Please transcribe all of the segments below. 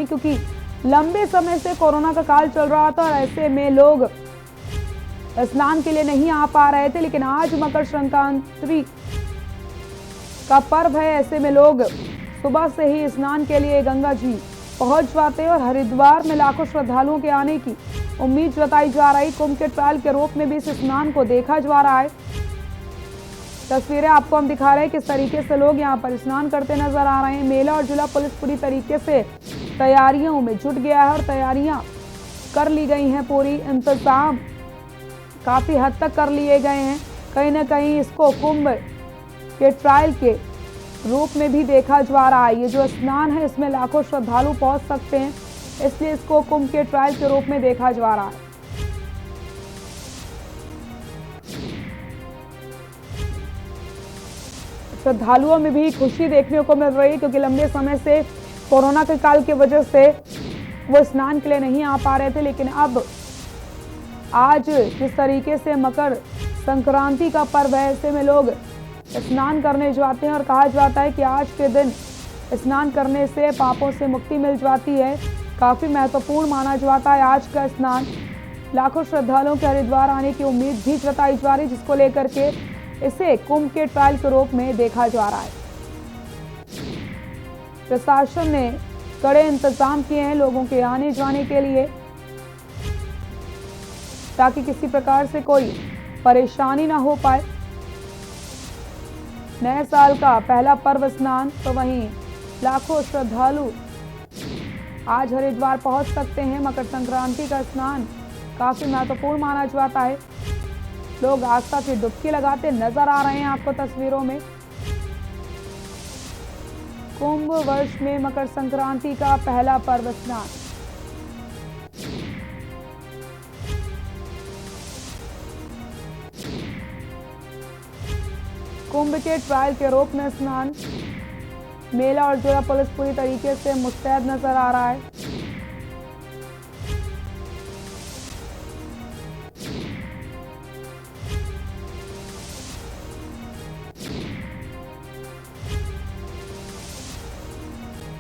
हैं, क्योंकि लंबे समय से कोरोना का काल चल रहा था और ऐसे में लोग स्नान के लिए नहीं आ पा रहे थे। लेकिन आज मकर संक्रांति का पर्व है, ऐसे में लोग सुबह से ही स्नान के लिए गंगा जी पहुंच जाते हैं और हरिद्वार में लाखों श्रद्धालुओं के आने की उम्मीद जताई जा रही। कुंभ के ट्रायल के रूप में भी इस स्नान को देखा जा रहा है। तस्वीरें आपको हम दिखा रहे हैं किस तरीके से लोग यहां पर स्नान करते नजर आ रहे हैं। मेला और जिला पुलिस पूरी तरीके से तैयारियों में जुट गया है और तैयारियां कर ली गई हैं। पूरी इंतजाम काफी हद तक कर लिए गए हैं। कहीं ना कहीं इसको कुंभ के ट्रायल के रूप में भी देखा जा रहा है। ये जो स्नान है इसमें लाखों श्रद्धालु पहुंच सकते हैं, इसलिए इसको कुंभ के ट्रायल के रूप में देखा जा रहा है। श्रद्धालुओं में भी खुशी देखने को मिल रही है, क्योंकि लंबे समय से कोरोना के काल की वजह से वो स्नान के लिए नहीं आ पा रहे थे। लेकिन अब आज जिस तरीके से मकर संक्रांति का पर्व है, ऐसे में लोग स्नान करने जाते हैं और कहा जाता है कि आज के दिन स्नान करने से पापों से मुक्ति मिल जाती है। काफ़ी महत्वपूर्ण माना जाता है आज का स्नान। लाखों श्रद्धालुओं के हरिद्वार आने की उम्मीद भी जताई जा रही, जिसको लेकर के इसे कुंभ के ट्रायल के रूप में देखा जा रहा है। प्रशासन ने कड़े इंतजाम किए हैं लोगों के आने जाने के लिए, ताकि किसी प्रकार से कोई परेशानी ना हो पाए। नए साल का पहला पर्व स्नान, तो वहीं लाखों श्रद्धालु आज हरिद्वार पहुंच सकते हैं। मकर संक्रांति का स्नान काफी महत्वपूर्ण माना जाता है। लोग आस्था की डुबकी लगाते नजर आ रहे हैं आपको तस्वीरों में। कुंभ वर्ष में मकर संक्रांति का पहला पर्व स्नान। कुंभ के ट्रायल के रूप में स्नान। मेला और जिला पुलिस पूरी तरीके से मुस्तैद नजर आ रहा है।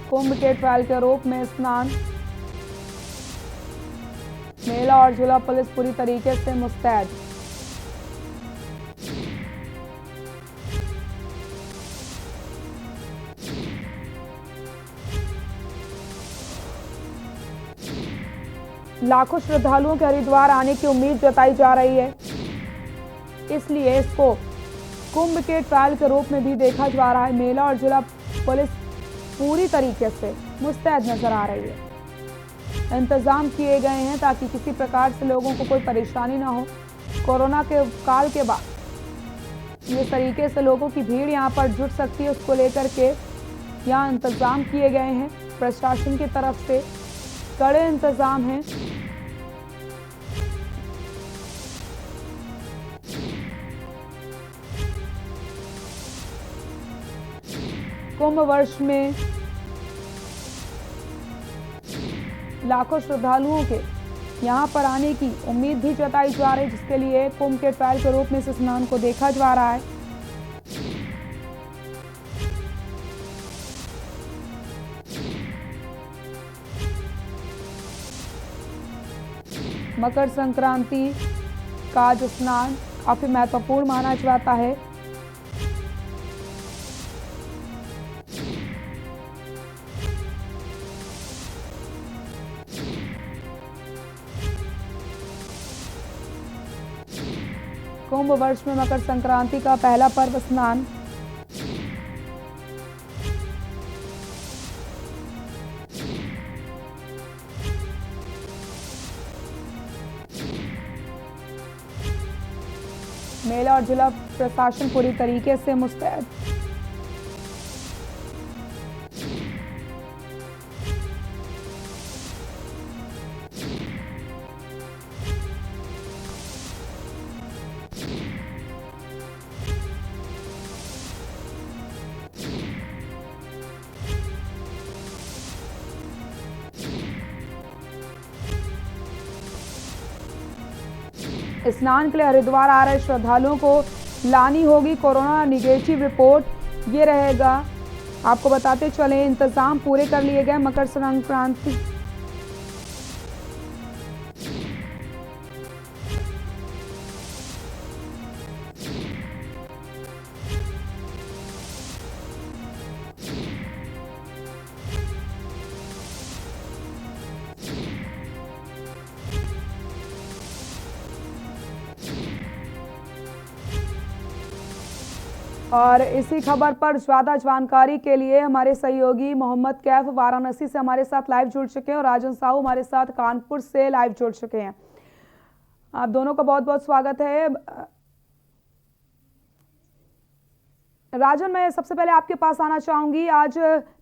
कुंभ के ट्रायल के रूप में स्नान। मेला और जिला पुलिस पूरी तरीके से मुस्तैद। लाखों श्रद्धालुओं के हरिद्वार आने की उम्मीद जताई जा रही है, इसलिए इसको कुंभ के ट्रायल के रूप में भी देखा जा रहा है। मेला और जिला पुलिस पूरी तरीके से मुस्तैद नजर आ रही है। इंतजाम किए गए हैं ताकि किसी प्रकार से लोगों को कोई परेशानी ना हो। कोरोना के काल के बाद ये तरीके से लोगों की भीड़ यहाँ पर जुट सकती है, उसको लेकर के यहाँ इंतजाम किए गए हैं। प्रशासन की तरफ से कड़े इंतजाम हैं। कुंभ वर्ष में लाखों श्रद्धालुओं के यहाँ पर आने की उम्मीद भी जताई जा रही है, जिसके लिए कुंभ के ट्रायल के रूप में इस स्नान को देखा जा रहा है। मकर संक्रांति का आज स्नान काफी महत्वपूर्ण माना जाता है। कुंभ वर्ष में मकर संक्रांति का पहला पर्व स्नान। मेला और जिला प्रशासन पूरी तरीके से मुस्तैद। स्नान के लिए हरिद्वार आ रहे श्रद्धालुओं को लानी होगी कोरोना निगेटिव रिपोर्ट। ये रहेगा आपको बताते चले इंतजाम पूरे कर लिए गए मकर संक्रांति और इसी खबर पर ज्यादा जानकारी के लिए हमारे सहयोगी मोहम्मद कैफ वाराणसी से हमारे साथ लाइव जुड़ चुके हैं और राजन साहू हमारे साथ कानपुर से लाइव जुड़ चुके हैं। आप दोनों का बहुत बहुत स्वागत है। राजन, मैं सबसे पहले आपके पास आना चाहूंगी। आज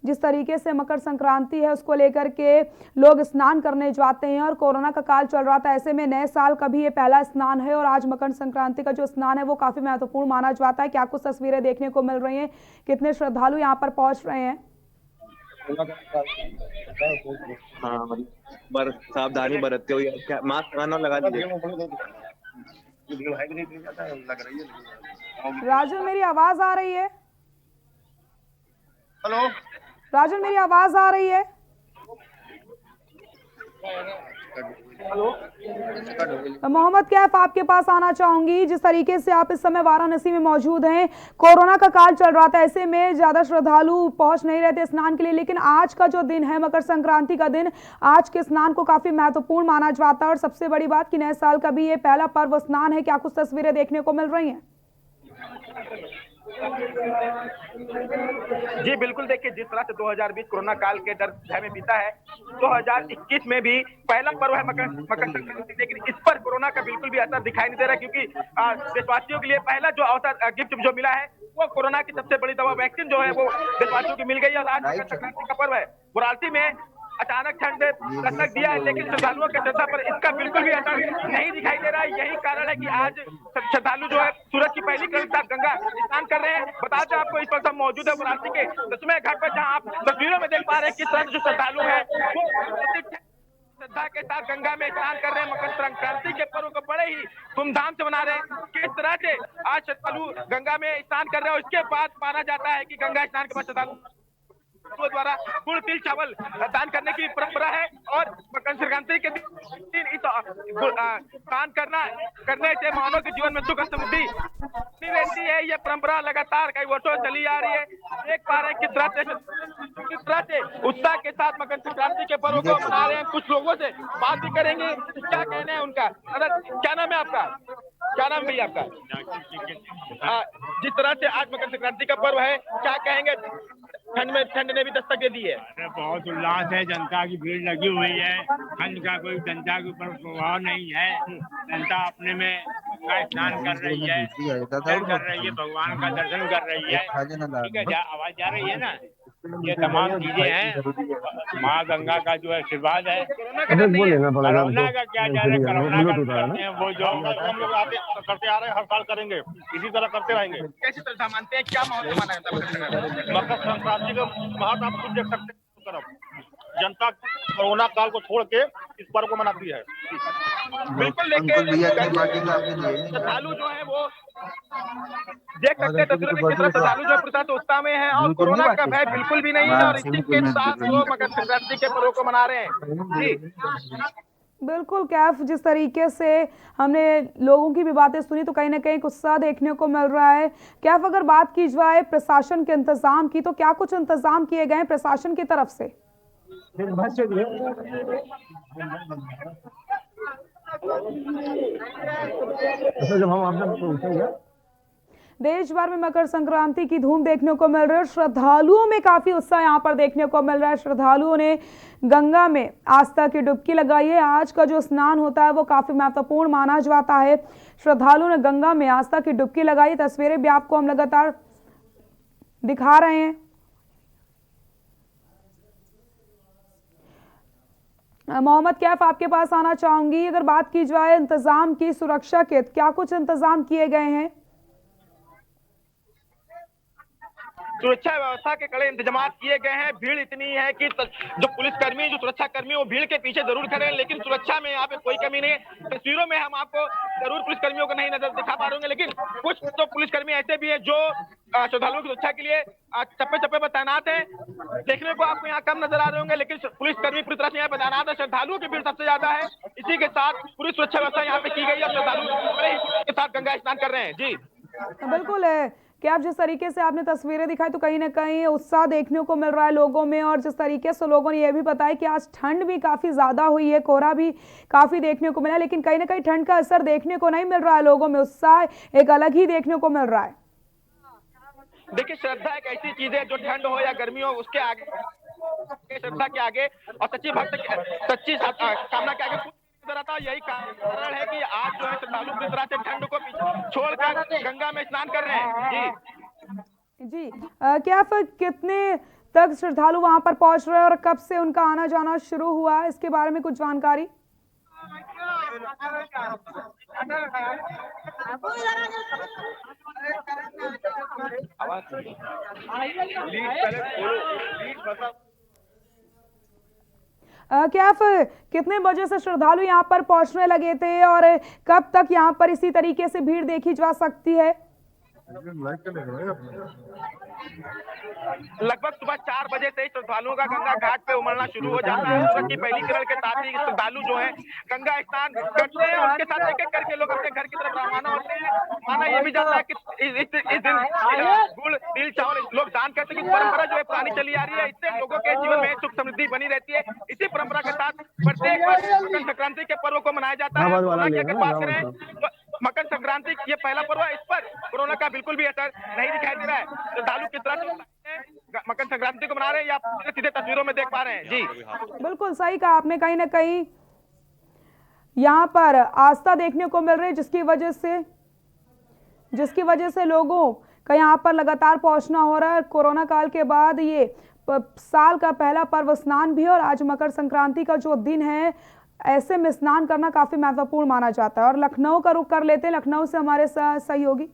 जिस तरीके से मकर संक्रांति है उसको लेकर के लोग स्नान करने जाते हैं और कोरोना का काल चल रहा था, ऐसे में नए साल का भी ये पहला स्नान है और आज मकर संक्रांति का जो स्नान है वो काफी महत्वपूर्ण माना जाता है। क्या कुछ तस्वीरें देखने को मिल रही हैं, कितने श्रद्धालु यहाँ पर पहुंच रहे हैं? हाँ, सावधानी बरतते हुए मास्क लगा दीजिए। राजन, मेरी आवाज आ रही है? हेलो राजन, मेरी आवाज आ रही है? मोहम्मद कैफ, आपके पास आना चाहूंगी। जिस तरीके से आप इस समय वाराणसी में मौजूद हैं, कोरोना का काल चल रहा था, ऐसे में ज्यादा श्रद्धालु पहुंच नहीं रहे थे स्नान के लिए, लेकिन आज का जो दिन है मकर संक्रांति का दिन, आज के स्नान को काफी महत्वपूर्ण माना जाता है और सबसे बड़ी बात कि नए साल का भी ये पहला पर्व स्नान है। क्या कुछ तस्वीरें देखने को मिल रही हैं? जी बिल्कुल, देखिए जिस तरह से 2020 कोरोना काल के डर भय में बीता है, 2021 में भी पहला पर्व है मकर संक्रांति, लेकिन इस पर कोरोना का बिल्कुल भी असर दिखाई नहीं दे रहा, क्योंकि देशवासियों के लिए पहला जो अवसर गिफ्ट जो मिला है वो कोरोना की सबसे बड़ी दवा वैक्सीन जो है वो देशवासियों की मिल गई है। और आज मकर संक्रांति का पर्व है। वाराणसी में अचानक ठंड दस्तक दिया है, लेकिन श्रद्धालुओं के श्रद्धा पर इसका बिल्कुल भी असर नहीं दिखाई दे रहा है। यही कारण है कि आज श्रद्धालु जो है सूरज की पहली किरण के साथ गंगा स्नान कर रहे हैं। बताते आपको इस वक्त हम मौजूद है वाराणसी के 10वें घाट पर, जहां आप तस्वीरों में देख पा रहे हैं किस तरह जो श्रद्धालु है वो श्रद्धा के साथ गंगा में स्नान कर रहे हैं। मकर संक्रांति के पर्व को बड़े ही धूमधाम से मना रहे हैं। किस तरह से आज श्रद्धालु गंगा में स्नान कर रहे हैं, उसके बाद माना जाता है कि गंगा स्नान के बाद श्रद्धालु द्वारा गुड़ तिल चावल दान करने की परंपरा है और मकर संक्रांति के दिन इस दान करने से मानव के जीवन में सुख समृद्धि रहती है। यह परंपरा लगातार कई वर्षों से चली आ रही है। देख पा रहे हैं किस तरह से उत्साह के साथ मकर संक्रांति के पर्व को मना रहे हैं। कुछ लोगों से बात भी करेंगे, क्या कहना है उनका। क्या नाम है आपका? क्या नाम भैया आपका? जिस तरह से आज मकर संक्रांति का पर्व है, क्या कहेंगे? ठंड ने भी दस्तक दे दी है। बहुत उल्लास है, जनता की भीड़ लगी हुई है। ठंड का कोई जनता के ऊपर प्रभाव नहीं है। जनता अपने में स्नान कर रही है, भगवान का दर्शन कर रही है। ठीक है, आवाज जा रही है ना? ये तमाम चीजें हैं। माँ गंगा का जो आशीर्वाद है। कोरोना का क्या जा रहा है, कोरोना का वो जो हम लोग करते आ रहे हैं, हर साल करेंगे, इसी तरह करते रहेंगे। कैसी तरह मानते हैं, क्या महत्व माना जाता है मकर संक्रांति का महत्व आप खुद देख सकते हैं। जनता कोरोना काल को छोड़ के इस पर्व को मनाती है। बिल्कुल, लेकिन श्रद्धालु जो है वो देख सकते हैं तस्वीरों में किस तरह श्रद्धालु जो प्रसाद उत्साह में है और कोरोना का भय बिल्कुल भी नहीं है और इसी के साथ वो मकर संक्रांति के पर्व को मना रहे हैं। जी बिल्कुल कैफ, जिस तरीके से हमने लोगों की भी बातें सुनी तो कहीं ना कहीं उत्साह देखने को मिल रहा है। कैफ, अगर बात की जाए प्रशासन के इंतजाम की, तो क्या कुछ इंतजाम किए गए हैं प्रशासन की तरफ से? देश भर में मकर संक्रांति की धूम देखने को मिल रही है। श्रद्धालुओं में काफी उत्साह यहाँ पर देखने को मिल रहा है। श्रद्धालुओं ने गंगा में आस्था की डुबकी लगाई है। आज का जो स्नान होता है वो काफी महत्वपूर्ण माना जाता है। श्रद्धालुओं ने गंगा में आस्था की डुबकी लगाई। तस्वीरें भी आपको हम लगातार दिखा रहे हैं। मोहम्मद कैफ, आपके पास आना चाहूंगी। अगर बात की जाए इंतजाम की, सुरक्षा के, क्या कुछ इंतजाम किए गए हैं? सुरक्षा व्यवस्था के कड़े इंतजाम किए गए हैं। भीड़ इतनी है कि जो पुलिसकर्मी, जो सुरक्षा कर्मी, वो भीड़ के पीछे जरूर खड़े हैं, लेकिन सुरक्षा में यहाँ पे कोई कमी नहीं है। तस्वीरों में हम आपको जरूर पुलिसकर्मियों को नहीं नजर दिखा पा रहे होंगे, लेकिन कुछ तो पुलिसकर्मी ऐसे भी है जो श्रद्धालुओं की सुरक्षा के लिए चप्पे चप्पे पर तैनात है। देखने को आपको यहाँ कम नजर आ रहे होंगे, लेकिन पुलिसकर्मी पूरी तरह से यहाँ पर तैनात है। श्रद्धालुओं की भीड़ सबसे ज्यादा है। इसी के साथ पूरी सुरक्षा व्यवस्था यहाँ पे की गई है। श्रद्धालु बड़े ही के साथ गंगा स्नान कर रहे हैं। जी बिल्कुल है कि आप जिस तरीके से आपने तस्वीरें दिखाई तो कहीं ना कहीं उत्साह देखने को मिल रहा है लोगों में, और जिस तरीके से लोगों ने यह भी बताया कि आज ठंड भी काफी ज्यादा हुई है, कोहरा भी काफी देखने को मिला, लेकिन कहीं ना कहीं ठंड का असर देखने को नहीं मिल रहा है। लोगों में उत्साह एक अलग ही देखने को मिल रहा है। देखिए, श्रद्धा एक ऐसी चीज है जो ठंड हो या गर्मी हो, उसके आगे, श्रद्धा के आगे और सच्ची कामना के आगे नजर आता है। यही कारण है कि आज जो है श्रद्धालु पूरी तरह से ठंड को छोड़कर गंगा में स्नान कर रहे हैं। जी क्या फिर कितने तक श्रद्धालु वहां पर पहुंच रहे हैं और कब से उनका आना जाना शुरू हुआ है, इसके बारे में कुछ जानकारी? क्या आप कितने बजे से श्रद्धालु यहाँ पर पहुंचने लगे थे और कब तक यहाँ पर इसी तरीके से भीड़ देखी जा सकती है? लगभग सुबह 4 बजे से ही श्रद्धालुओं का गंगा घाट पे उमड़ना शुरू हो जाता है। सूरज की पहली किरण के साथ ही श्रद्धालु जो है गंगा स्नान करते हैं, और उसके साथ एक एक करके लोग अपने घर की तरफ रवाना होते हैं। माना ये भी जाता है कि इस दिन गुड़, तिल, चावल लोग दान करते हैं। परंपरा जो है पुरानी चली आ रही है, इससे लोगों के जीवन में सुख समृद्धि बनी रहती है। इसी परंपरा के साथ प्रत्येक मकर संक्रांति के पर्व को मनाया जाता है। अगर बात करें मकर संक्रांति ये पहला पर्व है, इस पर कोरोना का बिल्कुल भी असर नहीं दिखाई दे रहा है। श्रद्धालु किस तरह से मकर संक्रांति को मना रहे हैं या सीधे तस्वीरों में देख पा रहे हैं। जी बिल्कुल सही कहा आपने, कहीं ना कहीं यहाँ पर आस्था देखने को मिल रही है, जिसकी वजह से लोगों का यहाँ पर लगातार पहुंचना हो रहा है। कोरोना काल के बाद ये साल का पहला पर्व स्नान भी है, और आज मकर संक्रांति का जो दिन है, ऐसे में स्नान करना काफी महत्वपूर्ण माना जाता है। और लखनऊ का रुख कर लेते हैं, लखनऊ से हमारे सहयोगी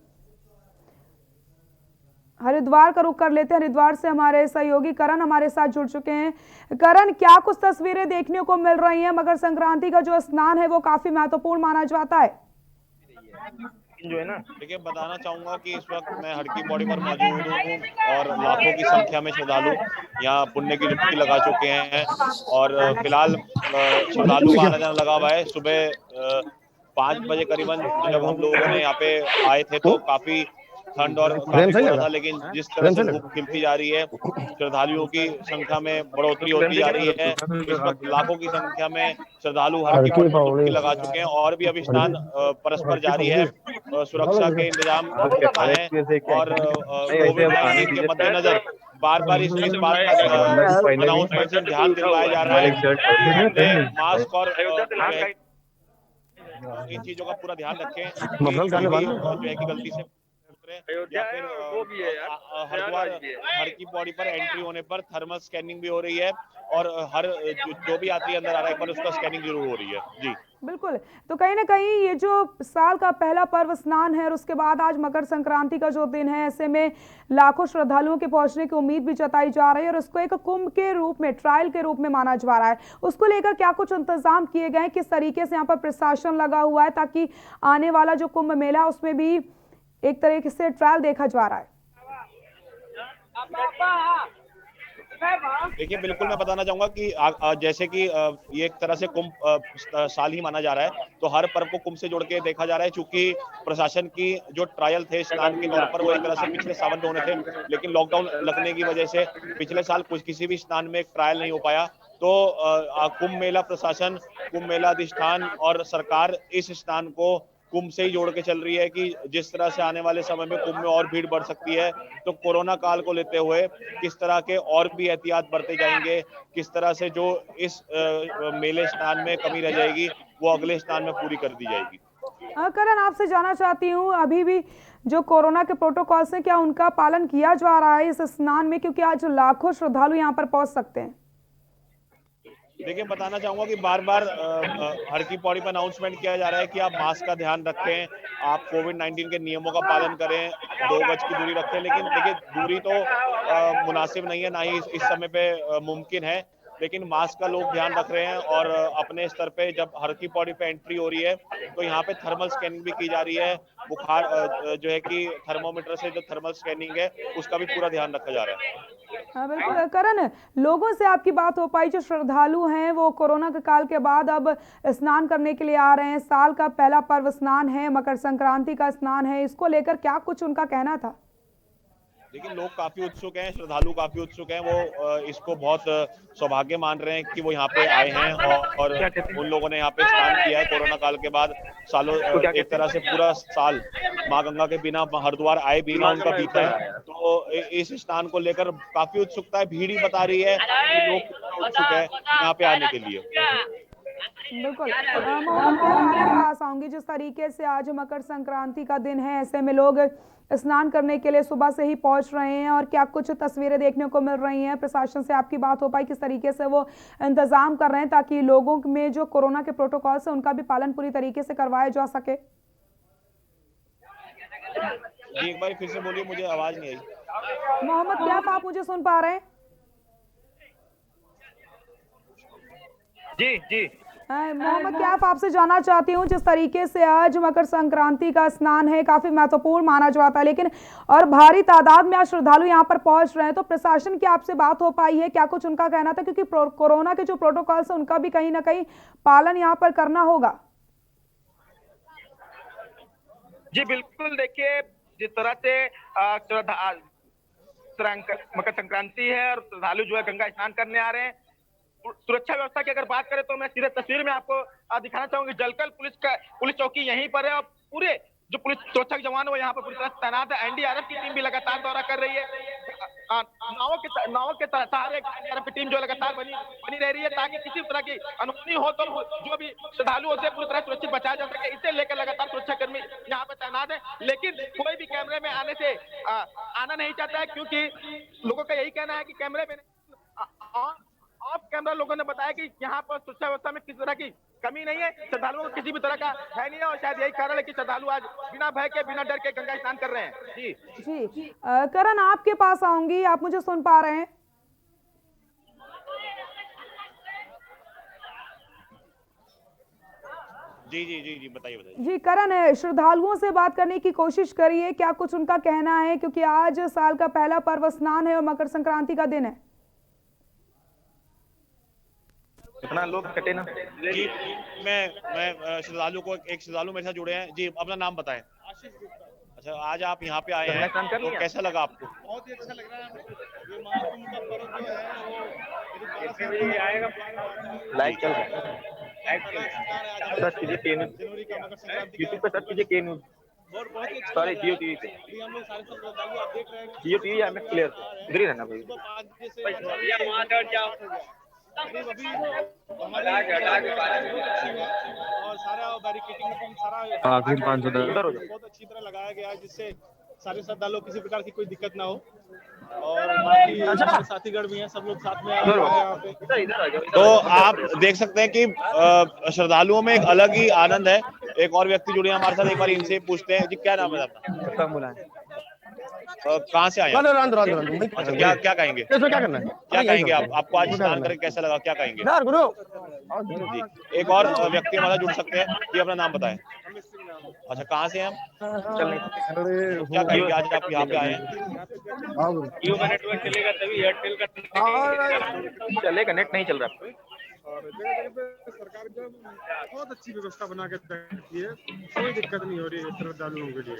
हरिद्वार का रुख कर लेते हैं। हरिद्वार से हमारे सहयोगी करण हमारे साथ जुड़ चुके हैं। करण, क्या कुछ तस्वीरें देखने को मिल रही हैं? मकर संक्रांति का जो स्नान है वो काफी महत्वपूर्ण माना जाता है, जो है ना। देखिए, बताना चाहूंगा कि इस वक्त मैं हर की पौड़ी पर मौजूद हूँ और लाखों की संख्या में श्रद्धालु यहाँ पुण्य की डुबकी लगा चुके हैं। और फिलहाल श्रद्धालु का आना जाना लगा हुआ है। सुबह 5 बजे करीबन जब हम लोगों ने यहाँ पे आए थे तो काफी ठंड और काफी कोहरा था, लेकिन जिस तरह से धूप खिलती जा रही है, श्रद्धालुओं की संख्या में बढ़ोतरी होती जा रही है। इस वक्त लाखों की संख्या में श्रद्धालु हर की डुबकी लगा चुके हैं और भी अभी स्नान परस्पर जारी है। सुरक्षा के इंतजाम है और कोविड-19 के मद्देनजर बार इस बात का अनाउंसमेंट से ध्यान दिलवाया जा रहा है। मास्क और इन चीजों का पूरा ध्यान रखें, जो है कि गलती से या फिर हरिद्वार हर की पौड़ी पर एंट्री होने पर थर्मल स्कैनिंग भी हो रही है, और हर जो भी यात्री अंदर आ रहा है पर उसका स्कैनिंग जरूर हो रही है। जी बिल्कुल। तो कहीं ना कहीं ये जो साल का पहला पर्व स्नान है और उसके बाद आज मकर संक्रांति का जो दिन है, ऐसे में लाखों श्रद्धालुओं के पहुंचने की उम्मीद भी जताई जा रही है, और उसको एक कुंभ के रूप में, ट्रायल के रूप में माना जा रहा है। उसको लेकर क्या कुछ इंतजाम किए गए हैं? किस तरीके से यहाँ पर प्रशासन लगा हुआ है ताकि आने वाला जो कुंभ मेला उसमें भी एक तरीके से ट्रायल देखा जा रहा है? देखिए, बिल्कुल मैं बताना चाहूंगा कि जैसे कि ये एक तरह से कुंभ साल ही माना जा रहा है, तो हर पर्व को कुंभ से जोड़ के देखा जा रहा है। चूंकि प्रशासन की जो ट्रायल थे स्नान के तौर पर वो एक तरह से पिछले सावन में होने थे, लेकिन लॉकडाउन लगने की वजह से पिछले साल किसी भी स्नान में एक ट्रायल नहीं हो पाया। तो कुंभ मेला प्रशासन, कुंभ मेला अधिष्ठान और सरकार इस स्नान को कुंभ से ही जोड़ के चल रही है कि जिस तरह से आने वाले समय में कुंभ में और भीड़ बढ़ सकती है, तो कोरोना काल को लेते हुए किस तरह के और भी एहतियात बरते जाएंगे, किस तरह से जो इस मेले स्नान में कमी रह जाएगी वो अगले स्नान में पूरी कर दी जाएगी। करण, आपसे जानना चाहती हूँ, अभी भी जो कोरोना के प्रोटोकॉल्स हैं क्या उनका पालन किया जा रहा है इस स्नान में, क्योंकि आज लाखों श्रद्धालु यहाँ पर पहुंच सकते हैं? देखिए, बताना चाहूंगा कि बार बार हर की पौड़ी पर अनाउंसमेंट किया जा रहा है कि आप मास्क का ध्यान रखें, आप कोविड-19 के नियमों का पालन करें, 2 गज की दूरी रखें। लेकिन देखिए, दूरी तो मुनासिब नहीं है, ना ही इस समय पे मुमकिन है। लेकिन मास्क का लोग ध्यान रख रहे हैं और अपने स्तर पे जब हर की पौड़ी पे एंट्री हो रही है तो यहाँ पे थर्मल स्कैनिंग भी की जा रही है। बुखार जो है कि थर्मोमीटर से जो थर्मल स्कैनिंग है उसका भी पूरा ध्यान रखा जा रहा है। हाँ बिल्कुल करण, लोगों से आपकी बात हो पाई, जो श्रद्धालु हैं वो कोरोना के काल के बाद अब स्नान करने के लिए आ रहे हैं, साल का पहला पर्व स्नान है, मकर संक्रांति का स्नान है, इसको लेकर क्या कुछ उनका कहना था? लेकिन लोग काफी उत्सुक हैं, श्रद्धालु काफी उत्सुक हैं। वो इसको बहुत सौभाग्य मान रहे हैं कि वो यहाँ पे आए हैं और उन लोगों ने यहाँ पे स्नान किया है कोरोना काल के बाद। सालों एक तरह से पूरा साल माँ गंगा के बिना हरिद्वार आए बिना उनका बीता है, तो इस स्नान को लेकर काफी उत्सुकता है। भीड़ ही बता रही है कि लोग उत्सुक है यहाँ पे आने के लिए। बिल्कुल मोहम्मद, आपके पास आऊंगी। जिस तरीके से आज मकर संक्रांति का दिन है, ऐसे में लोग स्नान करने के लिए सुबह से ही पहुंच रहे हैं और क्या कुछ तस्वीरें देखने को मिल रही हैं? प्रशासन से आपकी बात हो पाई, किस तरीके से वो इंतजाम कर रहे हैं ताकि लोगों में जो कोरोना के प्रोटोकॉल है उनका भी पालन पूरी तरीके से करवाया जा सके? जी एक बार फिर से बोलिए, मुझे आवाज नहीं आई। मोहम्मद, क्या आप मुझे सुन पा रहे हैं? जी जी मोहम्मद, क्या आप आपसे जानना चाहती हूँ, जिस तरीके से आज मकर संक्रांति का स्नान है काफी महत्वपूर्ण माना जाता है, लेकिन और भारी तादाद में आज श्रद्धालु यहाँ पर पहुंच रहे हैं, तो प्रशासन की आपसे बात हो पाई है? क्या कुछ उनका कहना था? क्योंकि कोरोना के जो प्रोटोकॉल्स है उनका भी कहीं ना कहीं पालन यहाँ पर करना होगा। जी बिल्कुल, देखिए जिस तरह से मकर संक्रांति है और श्रद्धालु जो है गंगा स्नान करने आ रहे हैं, सुरक्षा व्यवस्था की अगर बात करें तो मैं सीधे तस्वीर में आपको दिखाना चाहूंगी। जलकल पुलिस चौकी यहीं पर है और पूरे जो पुलिस सुरक्षा के जवान है वो यहाँ पर पूरी तरह तैनात है। एनडीआरएफ की टीम भी लगातार दौरा कर रही है। नावों के सहारे एनडीआरएफ की टीम जो लगातार बनी रह रही है ताकि किसी तरह की अनहोनी हो तो जो भी श्रद्धालु होते पूरी तरह सुरक्षित बचाया जा सके। इसे लेकर लगातार सुरक्षा कर्मी यहाँ पर तैनात है, लेकिन कोई भी कैमरे में आना नहीं चाहता है, क्योंकि लोगों का यही कहना है कि कैमरे में ऑफ कैमरा लोगों ने बताया कि यहाँ पर सुरक्षा व्यवस्था में किसी तरह की कमी नहीं है, श्रद्धालुओं को किसी भी तरह का भय नहीं है और शायद यही कारण है कि श्रद्धालु आज बिना भय के बिना डर के गंगा स्नान कर रहे हैं। जी करण, आपके पास आऊंगी, आप मुझे सुन पा रहे हैं? जी जी जी जी बताइए जी करण, श्रद्धालुओं से बात करने की कोशिश करिए, क्या कुछ उनका कहना है? क्योंकि आज साल का पहला पर्व स्नान है और मकर संक्रांति का दिन है। इतना लोग कटे ना। जी मैं श्रद्धालु को एक श्रद्धालु मेरे साथ जुड़े हैं। जी अपना नाम बताएं। अच्छा, आज आप यहाँ पे आए हैं तो कैसा लगा आपको? बहुत ही अच्छा लग रहा है। ये महाकुंभ का पर्व जो है वो आएगा। लाइव चल रहा है, सर्च कीजिए के न्यूज़, यूट्यूब पे सर्च कीजिए के न्यूज़, और बहुत ही सॉरी जियो टीवी पे, अभी हम लोग सारे सब श्रद्धालु आप देख रहे हैं जियो टीवी या एमएक्स प्लेयर इधर ही रहना भाई। सुबह 5 बजे से वहाँ डर जाओ। अभी हमारी बहुत अच्छी है और सारा बैरिकेडिंग सारा आखिर 500 बहुत अच्छी तरह लगाया गया है, जिससे सारे श्रद्धालु किसी प्रकार की कोई दिक्कत ना हो। और बाकी हमारे साथीगण भी हैं, सब लोग साथ में आए हैं यहाँ पे। तो आप देख सकते हैं कि श्रद्धालुओं में एक अलग ही आनंद है। एक और व्यक्ति जुड़े हैं हमारे साथ, एक बार इनसे पूछते हैं। जी क्या नाम है आपका? कहाँ से आए हैं? अच्छा, क्या कहेंगे? क्या करना है? क्या कहेंगे आप? आपको आज स्नान करके कैसा लगा? क्या कहेंगे? जी एक और व्यक्ति हमारा जुड़ सकते हैं। जी अपना नाम बताएं। अच्छा, कहाँ से हैं हम? क्या कहेंगे आज आप यहाँ पे आए हैं? जियो का नेटवर्क चलेगा तभी, एयरटेल का चलेगा, नेट नहीं चल रहा। और जगह जगह पे सरकार जो बहुत अच्छी व्यवस्था बना के रखी है, कोई दिक्कत नहीं हो रही है श्रद्धालुओं के लिए।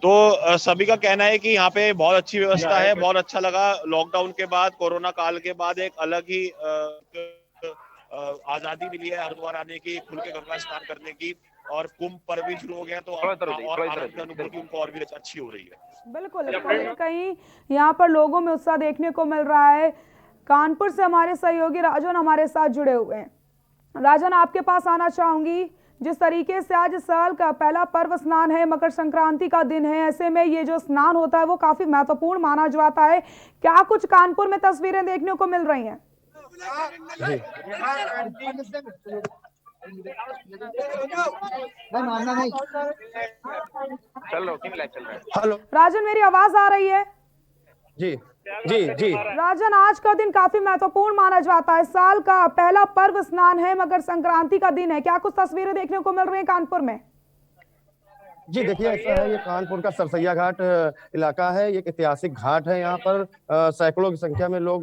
तो सभी का कहना है कि यहाँ पे बहुत अच्छी व्यवस्था है, बहुत अच्छा लगा। लॉकडाउन के बाद, कोरोना काल के बाद एक अलग ही आजादी मिली है हरिद्वार आने की, खुल के गंगा स्नान करने की, और कुंभ पर्व भी शुरू हो गया तो और अनुभूति उनको और भी अच्छी हो रही है। बिल्कुल, कहीं यहाँ पर लोगों में उत्साह देखने को मिल रहा है। कानपुर से हमारे सहयोगी राजन हमारे साथ जुड़े हुए हैं। राजन, आपके पास आना चाहूंगी। जिस तरीके से आज साल का पहला पर्व स्नान है, मकर संक्रांति का दिन है, ऐसे में ये जो स्नान होता है वो काफी महत्वपूर्ण माना जाता है। क्या कुछ कानपुर में तस्वीरें देखने को मिल रही हैं? चलो क्यों चल रहा है। हेलो राजन, मेरी आवाज आ रही है? जी जी जी राजन, आज का दिन काफी महत्वपूर्ण माना जाता है। साल का पहला पर्व स्नान है, मकर संक्रांति का दिन है। क्या कुछ तस्वीरें देखने को मिल रही हैं कानपुर में? जी देखिए, ऐसा है, ये कानपुर का सरसैया घाट इलाका है। ये एक ऐतिहासिक घाट है। यहाँ पर सैकड़ों की संख्या में लोग,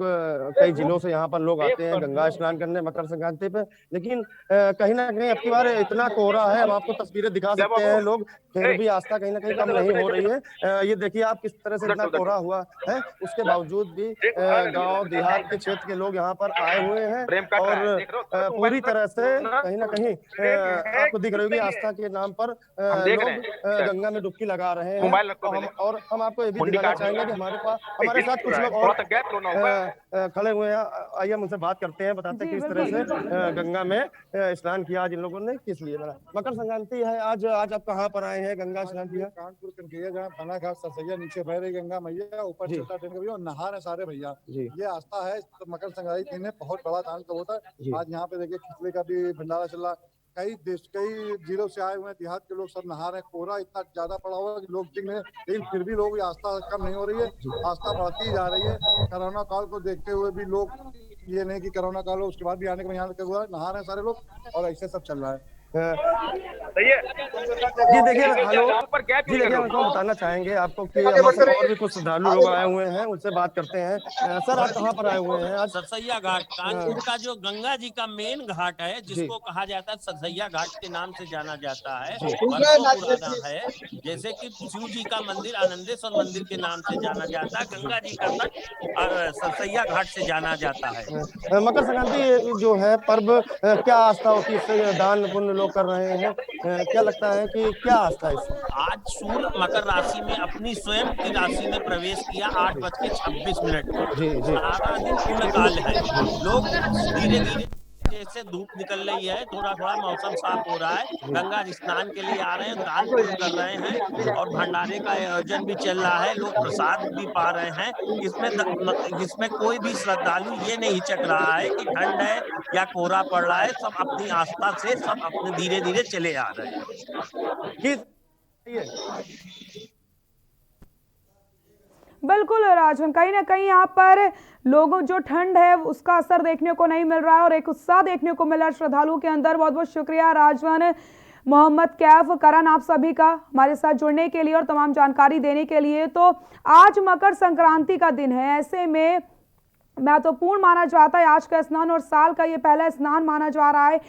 कई जिलों से यहाँ पर लोग आते हैं गंगा स्नान करने मकर संक्रांति पे। लेकिन कहीं ना कहीं अब की बार इतना कोहरा है, हम आपको तस्वीरें दिखा सकते हैं, लोग फिर भी आस्था कहीं ना कहीं कम नहीं हो रही है। ये देखिए आप किस तरह से इतना कोहरा हुआ है, उसके बावजूद भी गांव देहात के क्षेत्र के लोग यहाँ पर आए हुए हैं और पूरी तरह से कहीं ना कहीं आपको दिख रही होगी आस्था के नाम पर लोग गंगा में डुबकी लगा रहे हैं। और हम आपको ये भी दिखाना चाहेंगे कि हमारे साथ कुछ लोग और खड़े हुए हैं। आइए हम उनसे बात करते हैं, बताते हैं किस तरह से गंगा में स्नान किया आज इन लोगों ने, किस लिए बना। मकर संक्रांति है आज आप कहाँ पर आए हैं गंगा स्नान किया? कानपुर कनकैया, जहाँ थाना घाट सरसैया, नीचे बह रही गंगा मैया, ऊपर चलता ट्रेन का भी, और नहा रहे सारे भैया। ये आस्था है मकर संक्रांति में बहुत बड़ा दान का होता है। आज यहाँ पे देखिए खिचड़ी का भी भंडारा चल रहा। कई जिलों से आए हुए हैं, देहात के लोग सब नहा रहे हैं। कोहरा इतना ज्यादा पड़ा हुआ है कि लोग दिख नहीं, लेकिन फिर भी लोग आस्था कम नहीं हो रही है, आस्था बढ़ती जा रही है। कोरोना काल को देखते हुए भी लोग, ये नहीं कि कोरोना काल हो उसके बाद भी आने का यहाँ लगा हुआ है, नहा रहे हैं सारे लोग और ऐसे सब चल रहा है। जी देखिए, हेलो जी देखिए, हम आपको बताना चाहेंगे आपको कि हमारे और भी कुछ श्रद्धालु लोग आए हुए हैं, उनसे बात करते हैं। सर, आप कहाँ पर आए हुए हैं आज? सरसैया घाट कानपुर का जो गंगा जी का मेन घाट है, जिसको कहा जाता है सरसैया घाट के नाम से जाना जाता है, वर्षों पुराना है। जैसे कि शिव जी का मंदिर आनंदेश्वर मंदिर के नाम से जाना जाता है, गंगा जी का तट सरसैया घाट से जाना जाता है। मकर संक्रांति जो है पर्व, क्या आस्था होती है इससे? दान पुण्य लोग कर रहे हैं, क्या लगता है कि क्या आस्था है इससे? आज सूर्य मकर राशि में अपनी स्वयं की राशि में प्रवेश किया 8:26 सारा दिन पूर्ण काल है। लोग धीरे धीरे जैसे धूप निकल रही है, थोड़ा थोड़ा मौसम साफ हो रहा है, गंगा स्नान के लिए आ रहे हैं, दान पुण्य कर रहे हैं और भंडारे का आयोजन भी चल रहा है। लोग प्रसाद भी पा रहे हैं। इसमें कोई भी श्रद्धालु ये नहीं हिचक रहा है कि ठंड है या कोहरा पड़ रहा है। सब अपनी आस्था से सब अपने धीरे धीरे चले आ रहे हैं। बिल्कुल राजन, कहीं ना कहीं यहाँ पर लोगों जो ठंड है उसका असर देखने को नहीं मिल रहा है और एक उत्साह देखने को मिल रहा है श्रद्धालुओं के अंदर। बहुत बहुत शुक्रिया राजन, मोहम्मद कैफ, करण, आप सभी का हमारे साथ जुड़ने के लिए और तमाम जानकारी देने के लिए। तो आज मकर संक्रांति का दिन है, ऐसे में महत्वपूर्ण माना जाता है आज का स्नान और साल का ये पहला स्नान माना जा रहा है।